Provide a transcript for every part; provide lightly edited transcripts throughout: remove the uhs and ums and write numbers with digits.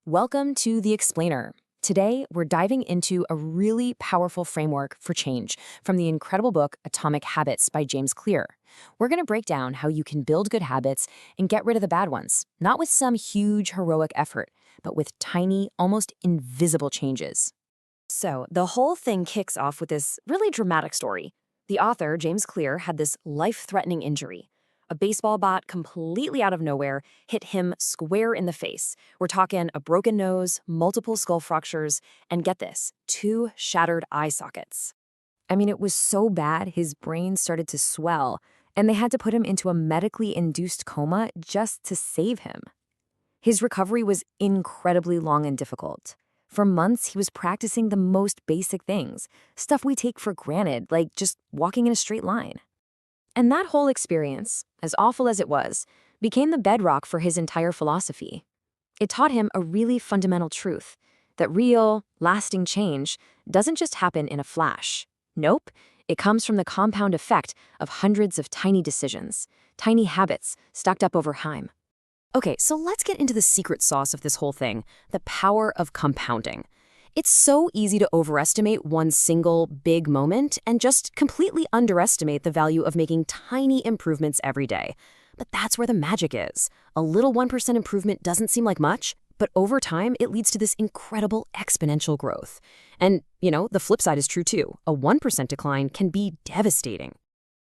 Welcome to The Explainer. Today, we're diving into a really powerful framework for change from the incredible book Atomic Habits by James Clear. We're going to break down how you can build good habits and get rid of the bad ones, not with some huge heroic effort, but with tiny, almost invisible changes. So, the whole thing kicks off with this really dramatic story. The author, James Clear, had this life-threatening injury. A baseball bat completely out of nowhere hit him square in the face. We're talking a broken nose, multiple skull fractures, and get this, 2 shattered eye sockets. I mean, it was so bad his brain started to swell, and they had to put him into a medically induced coma just to save him. His recovery was incredibly long and difficult. For months, he was practicing the most basic things, stuff we take for granted, like just walking in a straight line. And that whole experience, as awful as it was, became the bedrock for his entire philosophy. It taught him a really fundamental truth, that real, lasting change doesn't just happen in a flash. Nope, it comes from the compound effect of hundreds of tiny decisions, tiny habits stacked up over time. Okay, so let's get into the secret sauce of this whole thing, the power of compounding. It's so easy to overestimate one single big moment and just completely underestimate the value of making tiny improvements every day. But that's where the magic is. A little 1% improvement doesn't seem like much, but over time, it leads to this incredible exponential growth. And, the flip side is true too. A 1% decline can be devastating.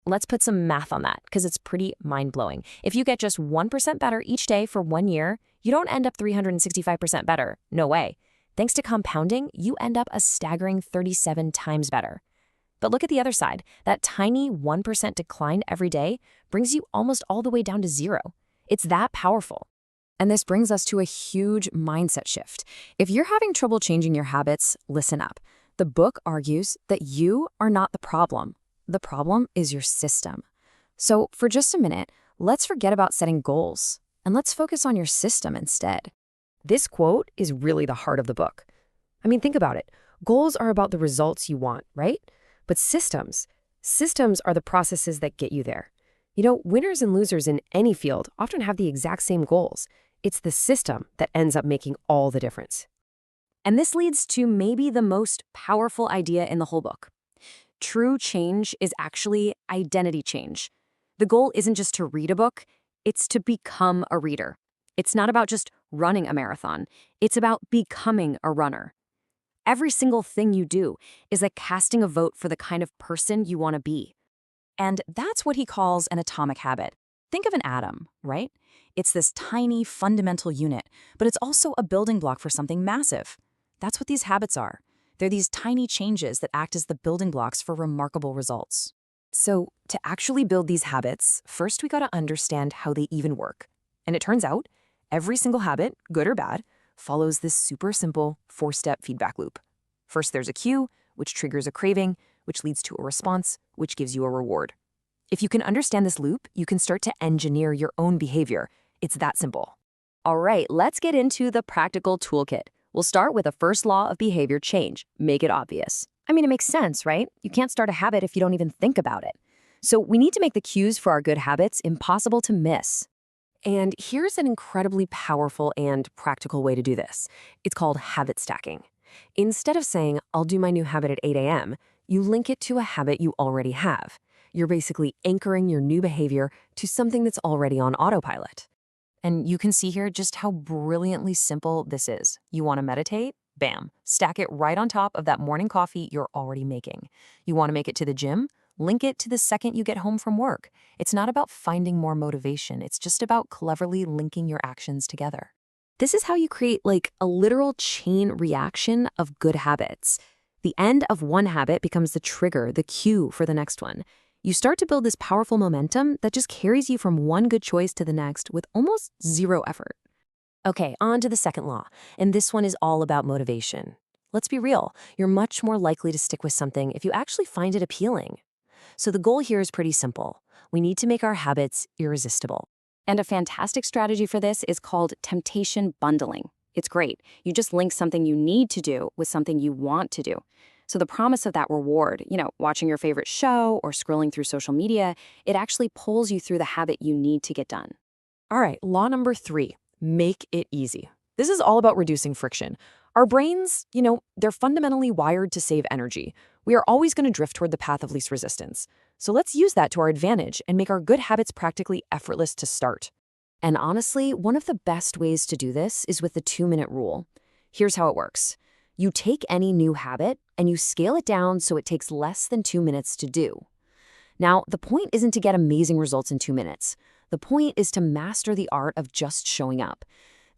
Let's put some math on that, because it's pretty mind-blowing. If you get just 1% better each day for 1 year, you don't end up 365% better. No way. Thanks to compounding, you end up a staggering 37 times better. But look at the other side. That tiny 1% decline every day brings you almost all the way down to 0. It's that powerful. And this brings us to a huge mindset shift. If you're having trouble changing your habits, listen up. The book argues that you are not the problem. The problem is your system. So for just a minute, let's forget about setting goals, and let's focus on your system instead. This quote is really the heart of the book. I mean, think about it. Goals are about the results you want, right? But systems are the processes that get you there. Winners and losers in any field often have the exact same goals. It's the system that ends up making all the difference. And this leads to maybe the most powerful idea in the whole book. True change is actually identity change. The goal isn't just to read a book, it's to become a reader. It's not about just running a marathon. It's about becoming a runner. Every single thing you do is like casting a vote for the kind of person you want to be. And that's what he calls an atomic habit. Think of an atom, right? It's this tiny fundamental unit, but it's also a building block for something massive. That's what these habits are. They're these tiny changes that act as the building blocks for remarkable results. So to actually build these habits, first we got to understand how they even work. And it turns out, every single habit, good or bad, follows this super simple 4-step feedback loop. First, there's a cue, which triggers a craving, which leads to a response, which gives you a reward. If you can understand this loop, you can start to engineer your own behavior. It's that simple. All right, let's get into the practical toolkit. We'll start with the first law of behavior change. Make it obvious. I mean, it makes sense, right? You can't start a habit if you don't even think about it. So we need to make the cues for our good habits impossible to miss. And here's an incredibly powerful and practical way to do this. It's called habit stacking. Instead of saying, I'll do my new habit at 8 a.m., you link it to a habit you already have. You're basically anchoring your new behavior to something that's already on autopilot. And you can see here just how brilliantly simple this is. You want to meditate? Bam. Stack it right on top of that morning coffee you're already making. You want to make it to the gym? Link it to the second you get home from work. It's not about finding more motivation. It's just about cleverly linking your actions together. This is how you create a literal chain reaction of good habits. The end of one habit becomes the trigger, the cue for the next one. You start to build this powerful momentum that just carries you from one good choice to the next with almost zero effort. Okay, on to the second law, and this one is all about motivation. Let's be real, you're much more likely to stick with something if you actually find it appealing. So the goal here is pretty simple. We need to make our habits irresistible. And a fantastic strategy for this is called temptation bundling. It's great. You just link something you need to do with something you want to do. So the promise of that reward, watching your favorite show or scrolling through social media, it actually pulls you through the habit you need to get done. All right, law number 3, make it easy. This is all about reducing friction. Our brains, they're fundamentally wired to save energy. We are always going to drift toward the path of least resistance. So let's use that to our advantage and make our good habits practically effortless to start. And honestly, one of the best ways to do this is with the 2-minute rule. Here's how it works. You take any new habit and you scale it down so it takes less than 2 minutes to do. Now, the point isn't to get amazing results in 2 minutes. The point is to master the art of just showing up.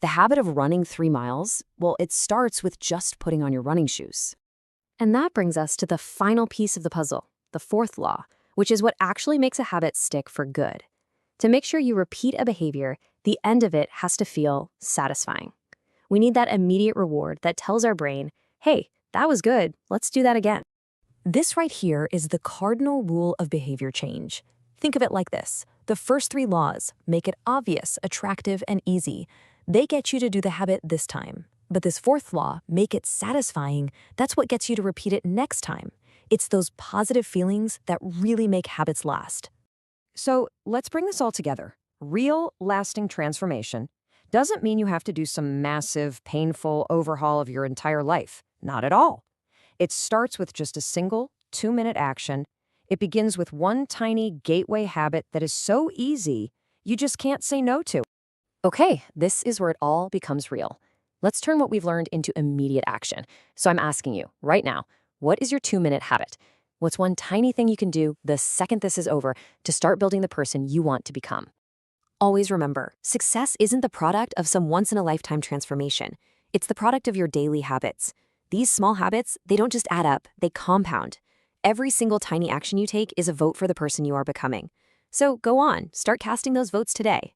The habit of running 3 miles, well, it starts with just putting on your running shoes. And that brings us to the final piece of the puzzle, the 4th law, which is what actually makes a habit stick for good. To make sure you repeat a behavior, the end of it has to feel satisfying. We need that immediate reward that tells our brain, hey, that was good, let's do that again. This right here is the cardinal rule of behavior change. Think of it like this. The first 3 laws make it obvious, attractive, and easy. They get you to do the habit this time. But this 4th law, make it satisfying, that's what gets you to repeat it next time. It's those positive feelings that really make habits last. So let's bring this all together. Real, lasting transformation doesn't mean you have to do some massive, painful overhaul of your entire life. Not at all. It starts with just a single 2-minute action. It begins with one tiny gateway habit that is so easy, you just can't say no to. Okay, this is where it all becomes real. Let's turn what we've learned into immediate action. So I'm asking you, right now, what is your 2-minute habit? What's one tiny thing you can do the second this is over to start building the person you want to become? Always remember, success isn't the product of some once-in-a-lifetime transformation. It's the product of your daily habits. These small habits, they don't just add up, they compound. Every single tiny action you take is a vote for the person you are becoming. So go on, start casting those votes today.